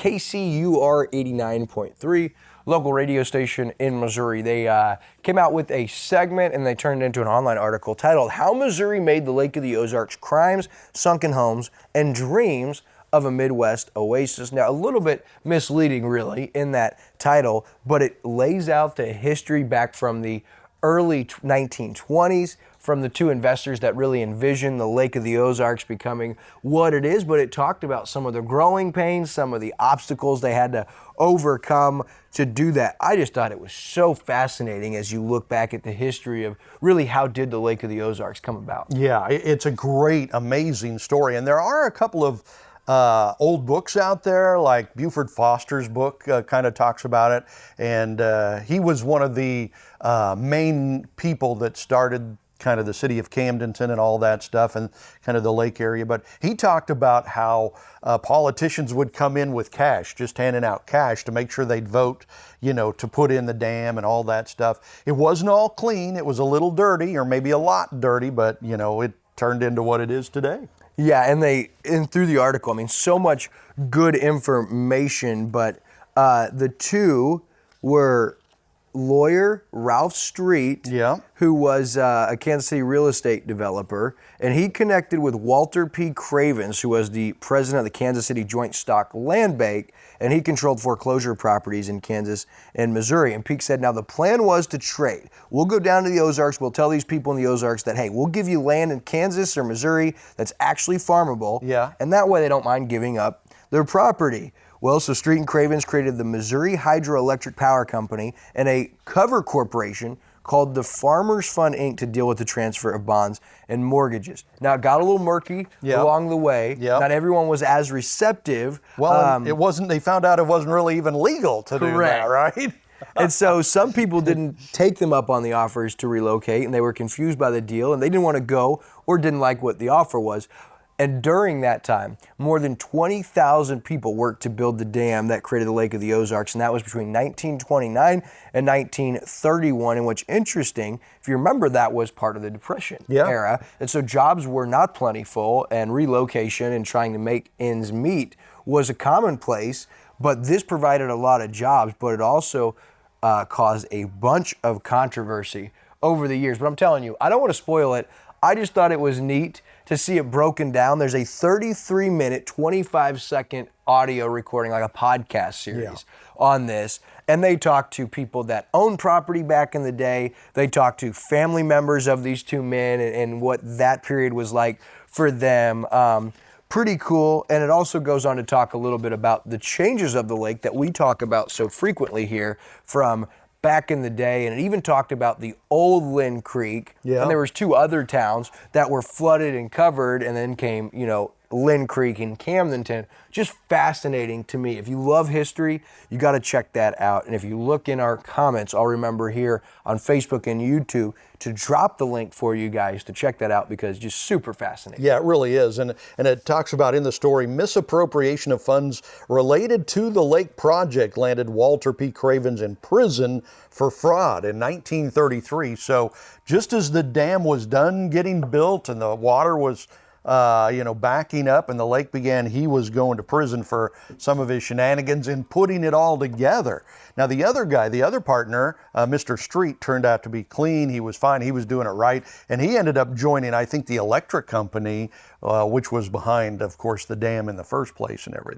KCUR 89.3, local radio station in Missouri. They came out with a segment and they turned it into an online article titled "How Missouri Made the Lake of the Ozarks Crimes, Sunken Homes, and Dreams of a Midwest Oasis." Now, a little bit misleading, really, in that title, but it lays out the history back from the early 1920s, from the two investors that really envisioned the Lake of the Ozarks becoming what it is, but it talked about some of the growing pains, some of the obstacles they had to overcome to do that. I just thought it was so fascinating as you look back at the history of really how did the Lake of the Ozarks come about. Yeah, it's a great, amazing story. And there are a couple of old books out there, like Buford Foster's book kind of talks about it. And he was one of the main people that started kind of the city of Camdenton and all that stuff and kind of the lake area. But he talked about how politicians would come in with cash, just handing out cash to make sure they'd vote, you know, to put in the dam and all that stuff. It wasn't all clean. It was a little dirty, or maybe a lot dirty, but, you know, it turned into what it is today. Yeah, and through the article, I mean, so much good information, but the two were lawyer Ralph Street, who was a Kansas City real estate developer, and he connected with Walter P. Cravens, who was the president of the Kansas City Joint Stock Land Bank, and he controlled foreclosure properties in Kansas and Missouri. And Peake said, now the plan was to trade. We'll go down to the Ozarks, we'll tell these people in the Ozarks that, hey, we'll give you land in Kansas or Missouri that's actually farmable, and that way they don't mind giving up their property. Well, so Street and Cravens created the Missouri Hydroelectric Power Company and a cover corporation called the Farmers Fund, Inc. to deal with the transfer of bonds and mortgages. Now, it got a little murky along the way. Not everyone was as receptive. Well, it wasn't, they found out it wasn't really even legal to do that, right? And so some people didn't take them up on the offers to relocate, and they were confused by the deal, and they didn't want to go or didn't like what the offer was. And during that time, more than 20,000 people worked to build the dam that created the Lake of the Ozarks, and that was between 1929 and 1931. And what's interesting, if you remember, that was part of the Depression era. And so jobs were not plentiful, and relocation and trying to make ends meet was a commonplace. But this provided a lot of jobs, but it also caused a bunch of controversy over the years. But I'm telling you, I don't want to spoil it. I just thought it was neat to see it broken down. There's a 33-minute, 25-second audio recording, like a podcast series on this. And they talked to people that owned property back in the day. They talked to family members of these two men and what that period was like for them. Pretty cool. And it also goes on to talk a little bit about the changes of the lake that we talk about so frequently here from back in the day, and it even talked about the old Lynn Creek, and there was two other towns that were flooded and covered, and then came, you know, Lynn Creek in Camdenton. Just fascinating to me. If you love history, you got to check that out. And if you look in our comments, I'll remember here on Facebook and YouTube to drop the link for you guys to check that out, because it's just super fascinating. Yeah, it really is. And it talks about in the story, misappropriation of funds related to the lake project landed Walter P. Cravens in prison for fraud in 1933. So just as the dam was done getting built and the water was backing up and the lake began, he was going to prison for some of his shenanigans in putting it all together. Now, the other guy, the other partner, Mr. Street, turned out to be clean. He was fine. He was doing it right. And he ended up joining, I think, the electric company, which was behind, of course, the dam in the first place and everything.